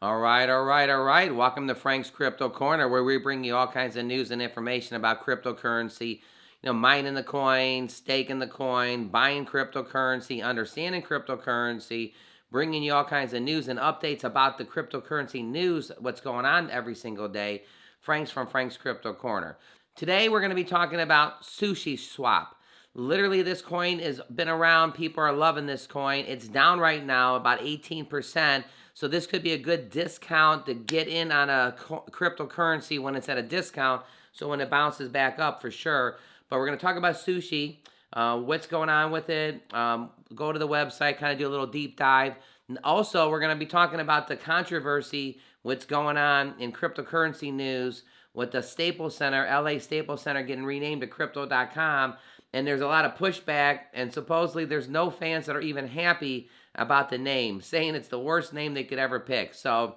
All right. Welcome to Frank's Crypto Corner, where we bring you all kinds of news and information about cryptocurrency. Mining the coin, staking the coin, buying cryptocurrency, understanding cryptocurrency, bringing you all kinds of news and updates about the cryptocurrency news, what's going on every single day. Frank's from Frank's Crypto Corner. Today, we're going to be talking about SushiSwap. Literally, this coin has been around. People are loving this coin. It's down right now about 18%. So this could be a good discount to get in on a cryptocurrency when it's at a discount. So when it bounces back up, for sure. But we're going to talk about sushi, what's going on with it. Go to the website, kind of do a little deep dive. And also, we're going to be talking about the controversy, what's going on in cryptocurrency news with the Staples Center, LA Staples Center, getting renamed to Crypto.com. And there's a lot of pushback, and supposedly there's no fans that are even happy about the name, saying it's the worst name they could ever pick. So,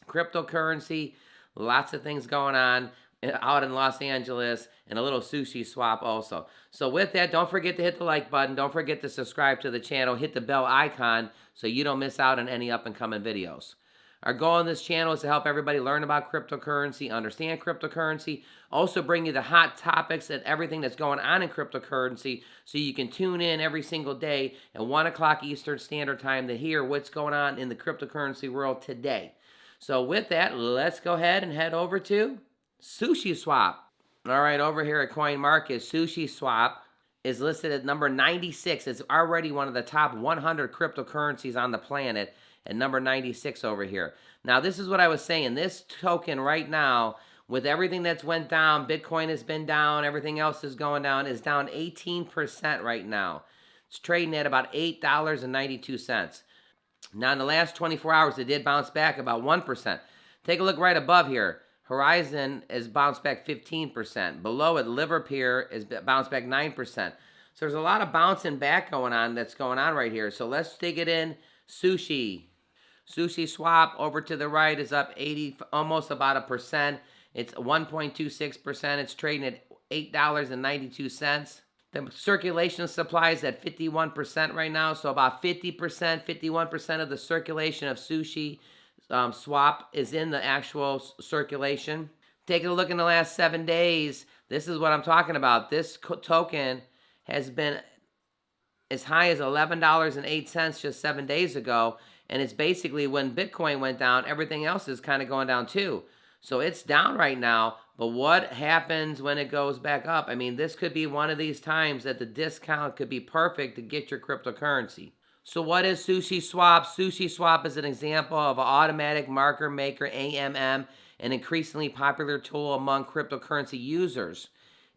cryptocurrency, lots of things going on out in Los Angeles, and a little SushiSwap also. So with that, don't forget to hit the like button. Don't forget to subscribe to the channel. Hit the bell icon so you don't miss out on any up-and-coming videos. Our goal on this channel is to help everybody learn about cryptocurrency, understand cryptocurrency, also bring you the hot topics and everything that's going on in cryptocurrency so you can tune in every single day at 1 o'clock Eastern Standard Time to hear what's going on in the cryptocurrency world today. So with that, let's go ahead and head over to SushiSwap. All right, over here at CoinMarket, SushiSwap is listed at number 96. It's already one of the top 100 cryptocurrencies on the planet at number 96 over here. Now, this is what I was saying. This token right now, with everything that's went down, Bitcoin has been down, everything else is going down, is down 18% right now. It's trading at about $8.92. Now, in the last 24 hours, it did bounce back about 1%. Take a look right above here. Horizon has bounced back 15%. Below it, Liverpeer has bounced back 9%. So there's a lot of bouncing back going on that's going on right here. So let's dig it in. SushiSwap over to the right is up 80, almost about a percent. It's 1.26%. It's trading at $8.92. The circulation supply is at 51% right now. So about 50%, 51% of the circulation of SushiSwap is in the actual circulation. Take a look in the last 7 days. This is what I'm talking about. This token has been as high as $11.08 just 7 days ago. And it's basically when Bitcoin went down, everything else is kind of going down too. So it's down right now. But what happens when it goes back up? I mean, this could be one of these times that the discount could be perfect to get your cryptocurrency. So what is SushiSwap? SushiSwap is an example of an automatic market maker, AMM, an increasingly popular tool among cryptocurrency users.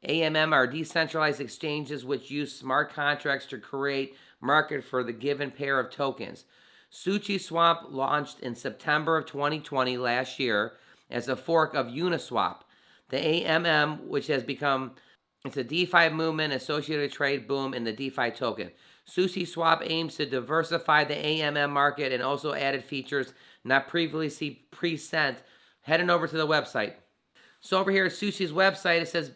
AMM are decentralized exchanges which use smart contracts to create market for the given pair of tokens. SushiSwap launched in September of 2020 last year as a fork of Uniswap. The AMM, which has become, it's a DeFi movement associated trade boom in the DeFi token. SushiSwap aims to diversify the AMM market and also added features not previously present. Heading over to the website. So over here at Sushi's website, it says,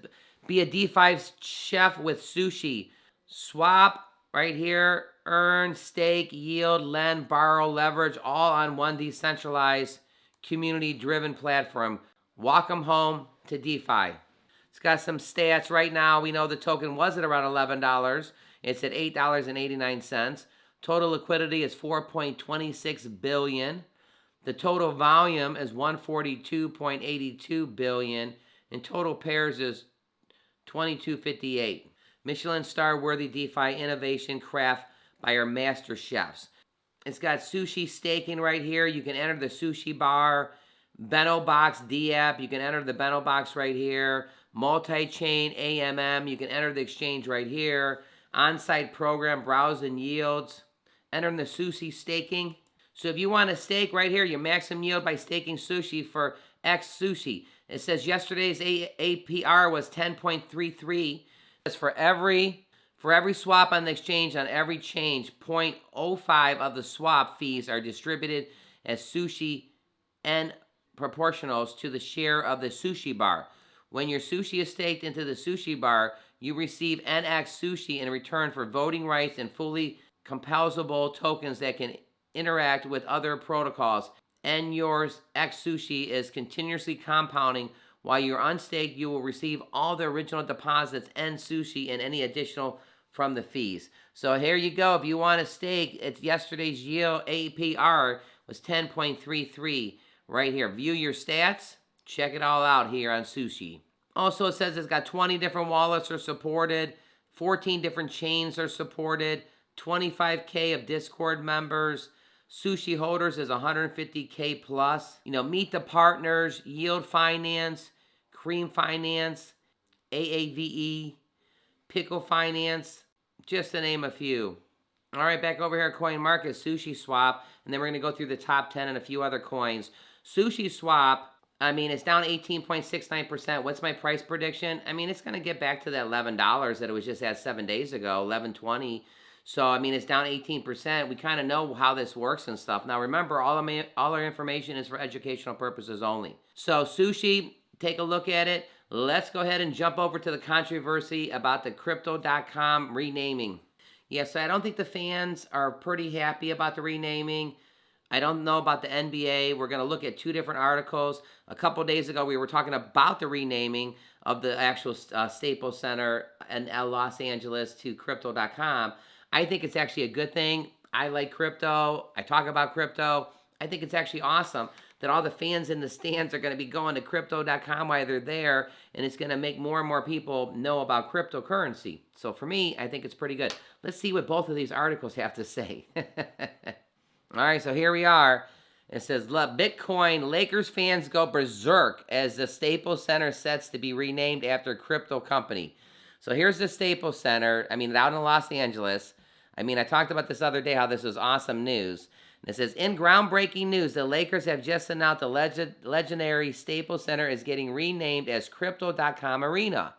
be a DeFi chef with Sushi. Swap right here, earn, stake, yield, lend, borrow, leverage, all on one decentralized, community-driven platform. Welcome home to DeFi. It's got some stats right now. We know the token was at around $11. It's at $8.89. Total liquidity is $4.26 billion. The total volume is 142.82 billion. And total pairs is 2258. Michelin star worthy DeFi innovation craft by our master chefs. It's got sushi staking right here. You can enter the sushi bar. Bento Box D app. You can enter the Bento Box right here. Multi-chain AMM. You can enter the exchange right here. On-site program, browse and yields. Entering the sushi staking. So if you want to stake right here, your maximum yield by staking sushi for X sushi. It says yesterday's APR was 10.33. That's for every swap on the exchange, on every change, 0.05 of the swap fees are distributed as sushi and proportionals to the share of the sushi bar. When your sushi is staked into the sushi bar, you receive NX sushi in return for voting rights and fully composable tokens that can interact with other protocols. and your X Sushi is continuously compounding. While you're unstaked, you will receive all the original deposits and sushi and any additional from the fees. So here you go. If you want to stake, it's yesterday's yield APR was 10.33 right here. View your stats. Check it all out here on Sushi. Also, it says it's got 20 different wallets are supported, 14 different chains are supported, 25K of Discord members. Sushi holders is 150K plus. You know, meet the partners, Yield Finance, Cream Finance, AAVE, Pickle Finance, just to name a few. All right, back over here at Coin Market, SushiSwap, and then we're going to go through the top 10 and a few other coins. SushiSwap, I mean, it's down 18.69%. What's my price prediction? I mean, it's going to get back to that $11 that it was just at 7 days ago, $11.20. So, I mean, it's down 18%. We kind of know how this works and stuff. Now, remember, all our information is for educational purposes only. So, Sushi, take a look at it. Let's go ahead and jump over to the controversy about the crypto.com renaming. Yes, I don't think the fans are pretty happy about the renaming. I don't know about the NBA. We're going to look at two different articles. A couple days ago, we were talking about the renaming of the actual Staples Center in Los Angeles to crypto.com. I think it's actually a good thing. I like crypto. I talk about crypto. I think it's actually awesome that all the fans in the stands are going to be going to crypto.com while they're there, and it's going to make more and more people know about cryptocurrency. So for me, I think it's pretty good. Let's see what both of these articles have to say. All right, so here we are. It says, Bitcoin Lakers fans go berserk as the Staples Center sets to be renamed after crypto company. So here's the Staples Center, out in Los Angeles. I talked about this other day, how this was awesome news. And it says, in groundbreaking news, the Lakers have just announced the legendary Staples Center is getting renamed as Crypto.com Arena.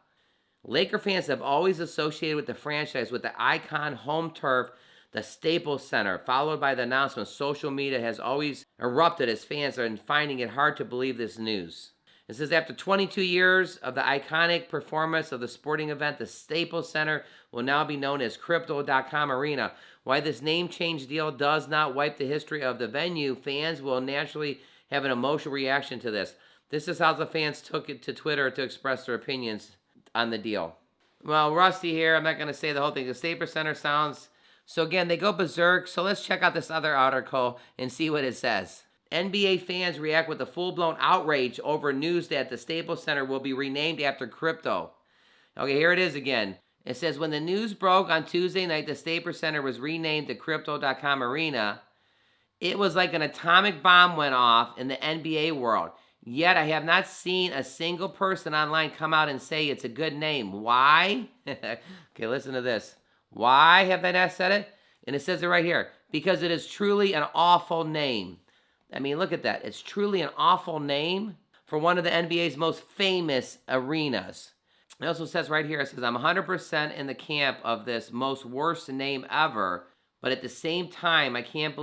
Laker fans have always associated with the franchise with the icon home turf, the Staples Center. Followed by the announcement, social media has always erupted as fans are finding it hard to believe this news. It says, after 22 years of the iconic performance of the sporting event, the Staples Center will now be known as Crypto.com Arena. While this name change deal does not wipe the history of the venue, fans will naturally have an emotional reaction to this. This is how the fans took it to Twitter to express their opinions on the deal. Well, Rusty here, I'm not going to say the whole thing. The Staples Center sounds... So again, they go berserk. So let's check out this other article and see what it says. NBA fans react with a full-blown outrage over news that the Staples Center will be renamed after crypto. Okay, here it is again. It says, when the news broke on Tuesday night, the Staples Center was renamed to Crypto.com Arena. It was like an atomic bomb went off in the NBA world. Yet I have not seen a single person online come out and say it's a good name. Why? Okay, listen to this. Why have they not said it? And it says it right here. Because it is truly an awful name. Look at that. It's truly an awful name for one of the NBA's most famous arenas. It also says right here, it says, I'm 100% in the camp of this most worst name ever. But at the same time, I can't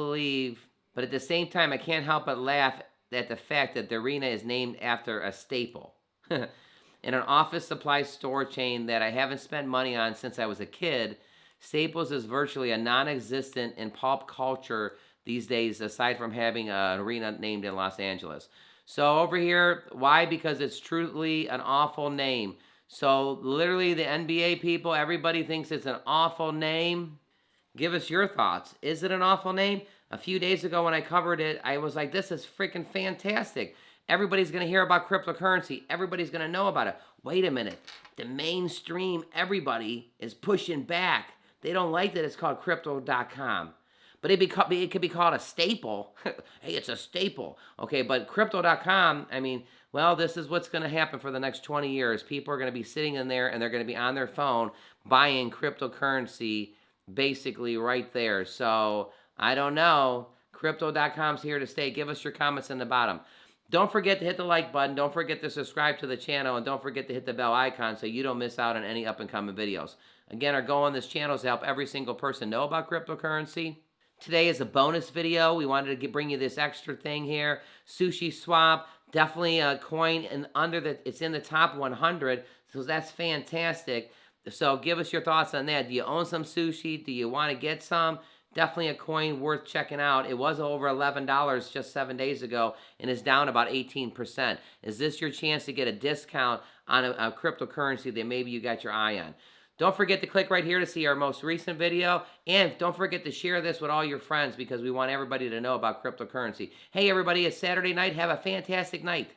help but laugh at the fact that the arena is named after a staple. In an office supply store chain that I haven't spent money on since I was a kid, Staples is virtually a non-existent in pop culture these days, aside from having an arena named in Los Angeles. So over here, why? Because it's truly an awful name. So literally the NBA people, everybody thinks it's an awful name. Give us your thoughts. Is it an awful name? A few days ago when I covered it, I was like, this is freaking fantastic. Everybody's going to hear about cryptocurrency. Everybody's going to know about it. Wait a minute. The mainstream, everybody is pushing back. They don't like that it's called Crypto.com. But it could be called a staple. Hey, it's a staple. Okay, but Crypto.com, this is what's going to happen for the next 20 years. People are going to be sitting in there and they're going to be on their phone buying cryptocurrency basically right there. So, I don't know. Crypto.com's here to stay. Give us your comments in the bottom. Don't forget to hit the like button. Don't forget to subscribe to the channel. And don't forget to hit the bell icon so you don't miss out on any up-and-coming videos. Again, our goal on this channel is to help every single person know about cryptocurrency. Today is a bonus video. We wanted to bring you this extra thing here. SushiSwap, definitely a coin it's in the top 100. So that's fantastic. So give us your thoughts on that. Do you own some sushi? Do you want to get some? Definitely a coin worth checking out. It was over $11 just 7 days ago and is down about 18%. Is this your chance to get a discount on a cryptocurrency that maybe you got your eye on? Don't forget to click right here to see our most recent video. And don't forget to share this with all your friends because we want everybody to know about cryptocurrency. Hey, everybody, it's Saturday night. Have a fantastic night.